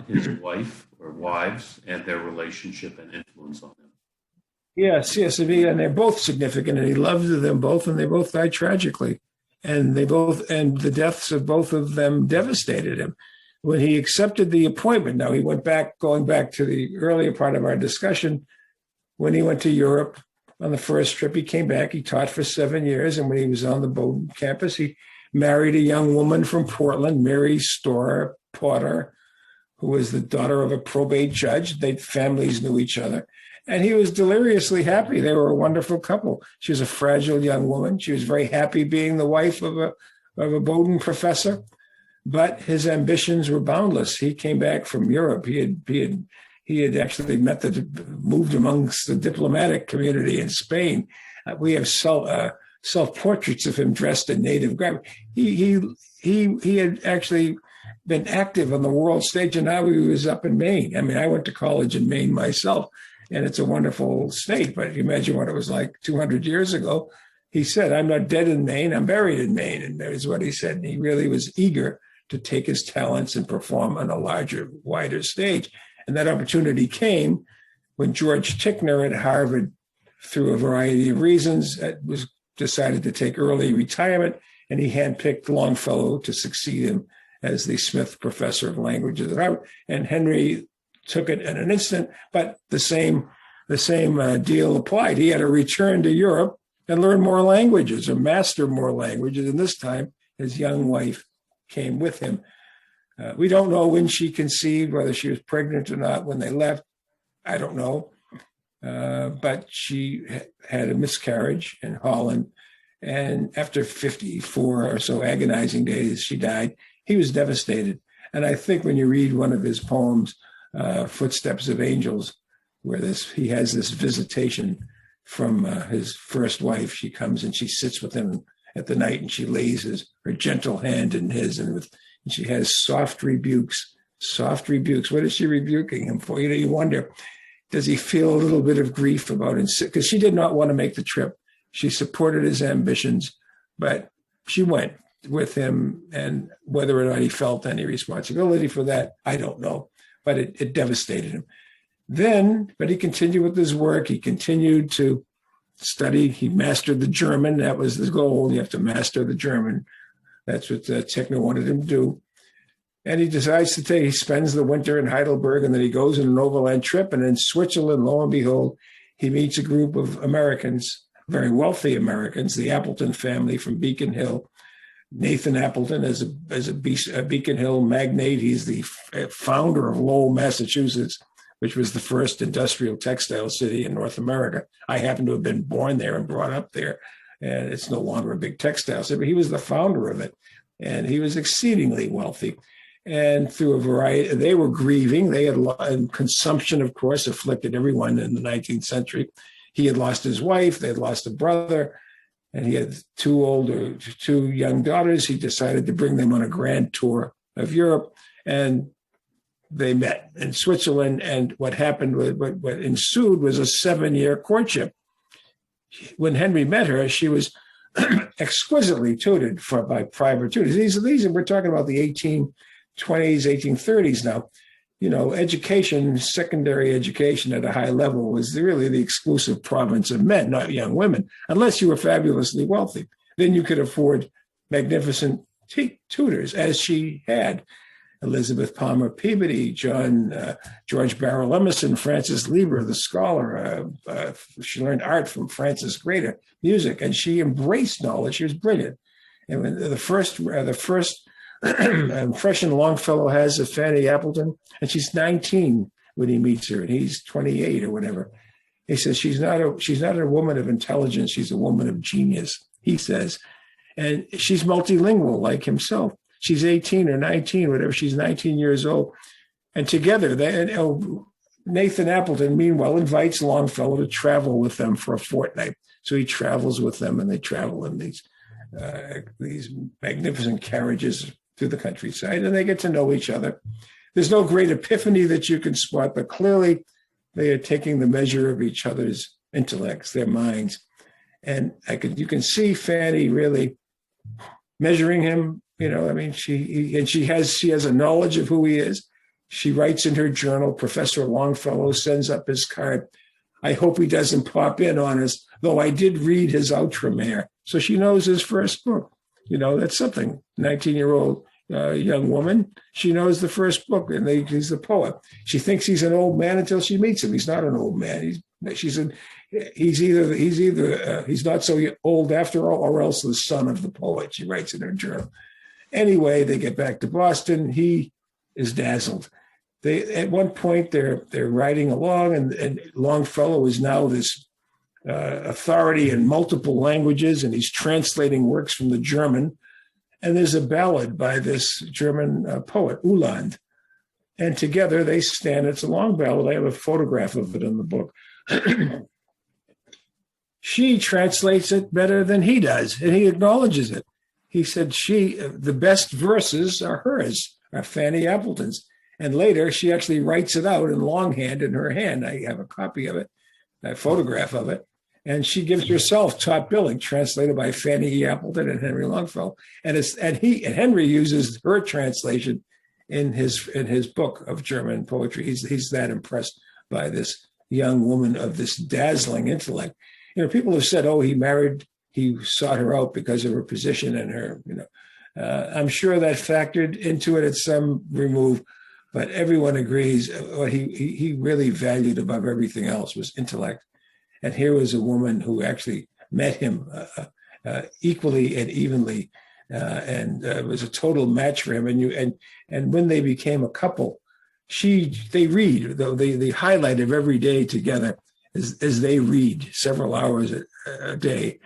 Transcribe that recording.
his wife or wives and their relationship and influence on him. Yes, and they're both significant, and he loved them both, and they both died tragically. And the deaths of both of them devastated him. When he accepted the appointment, now he went back, going back to the earlier part of our discussion, when he went to Europe on the first trip, he came back, he taught for 7 years, and when he was on the Bowdoin campus, he married a young woman from Portland, Mary Storer Potter, who was the daughter of a probate judge. Their families knew each other. And he was deliriously happy. They were a wonderful couple. She was a fragile young woman. She was very happy being the wife of a Bowdoin professor, but his ambitions were boundless. He came back from Europe. He had actually moved amongst the diplomatic community in Spain. We have self-portraits of him dressed in native garb. He had actually been active on the world stage, and now he was up in Maine. I mean, I went to college in Maine myself, and it's a wonderful state, but you imagine what it was like 200 years ago. He said, "I'm not dead in Maine, I'm buried in Maine." And that is what he said. And he really was eager to take his talents and perform on a larger, wider stage. And that opportunity came when George Tickner at Harvard, through a variety of reasons, was decided to take early retirement, and he handpicked Longfellow to succeed him as the Smith Professor of Languages at Harvard. And Henry took it in an instant, but the same deal applied. He had to return to Europe and learn more languages or master more languages. And this time, his young wife came with him. We don't know when she conceived, whether she was pregnant or not when they left. I don't know. But she had a miscarriage in Holland. And after 54 or so agonizing days, she died. He was devastated. And I think when you read one of his poems, Footsteps of Angels, where he has this visitation from his first wife. She comes and she sits with him at the night, and she lays her gentle hand in his, and she has soft rebukes. What is she rebuking him for? You wonder, does he feel a little bit of grief about it? Because she did not want to make the trip. She supported his ambitions, but she went with him, and whether or not he felt any responsibility for that, I don't know. But it devastated him. But he continued with his work. He continued to study. He mastered the German. That was the goal. You have to master the German. That's what Tickner wanted him to do. And he decides he spends the winter in Heidelberg, and then he goes on an overland trip. And in Switzerland, lo and behold, he meets a group of Americans, very wealthy Americans, the Appleton family from Beacon Hill. Nathan Appleton is a Beacon Hill magnate. He's the founder of Lowell, Massachusetts, which was the first industrial textile city in North America. I happen to have been born there and brought up there, and it's no longer a big textile city, but he was the founder of it, and he was exceedingly wealthy. And through a variety, they were grieving. They had consumption, of course, afflicted everyone in the 19th century. He had lost his wife. They had lost a brother. And he had two young daughters. He decided to bring them on a grand tour of Europe, and they met in Switzerland. And what happened, what ensued, was a 7-year courtship. When Henry met her, she was exquisitely tutored by private tutors. These, we're talking about the 1820s, 1830s now. Education, secondary education at a high level was really the exclusive province of men, not young women, unless you were fabulously wealthy. Then you could afford magnificent tutors, as she had. Elizabeth Palmer Peabody, George Barrow Emerson, Francis Lieber, the scholar. She learned art from Francis Grader, music, and she embraced knowledge. She was brilliant. And when the first impression Longfellow has of Fanny Appleton, and she's 19 when he meets her, and he's 28 or whatever. He says she's not a woman of intelligence; she's a woman of genius. He says, and she's multilingual like himself. She's 18 or 19, whatever. She's 19 years old, and together Nathan Appleton, meanwhile, invites Longfellow to travel with them for a fortnight. So he travels with them, and they travel in these magnificent carriages through the countryside, and they get to know each other. There's no great epiphany that you can spot, but clearly they are taking the measure of each other's intellects, their minds. And you can see Fanny really measuring him. She has a knowledge of who he is. She writes in her journal, Professor Longfellow sends up his card. I hope he doesn't pop in on us, though I did read his Outremer. So she knows his first book. That's something. 19-year-old young woman, she knows the first book, and he's a poet. She thinks he's an old man until she meets him. He's not an old man. He's not so old after all, or else the son of the poet. She writes in her journal. Anyway, they get back to Boston. He is dazzled. At one point they're riding along, and Longfellow is now this authority in multiple languages, and he's translating works from the German. And there's a ballad by this German poet, Uhland. And together they stand. It's a long ballad. I have a photograph of it in the book. She translates it better than he does, and he acknowledges it. He said the best verses are hers, are Fanny Appleton's. And later she actually writes it out in longhand in her hand. I have a copy of it, a photograph of it. And she gives herself top billing, translated by Fanny E. Appleton and Henry Longfellow. And Henry uses her translation in his book of German poetry. He's that impressed by this young woman of this dazzling intellect. People have said, he sought her out because of her position and her, I'm sure that factored into it at some remove, but everyone agrees what he really valued above everything else was intellect. And here was a woman who actually met him equally and evenly, and was a total match for him. And when they became a couple, they read, though the highlight of every day together is as they read several hours a day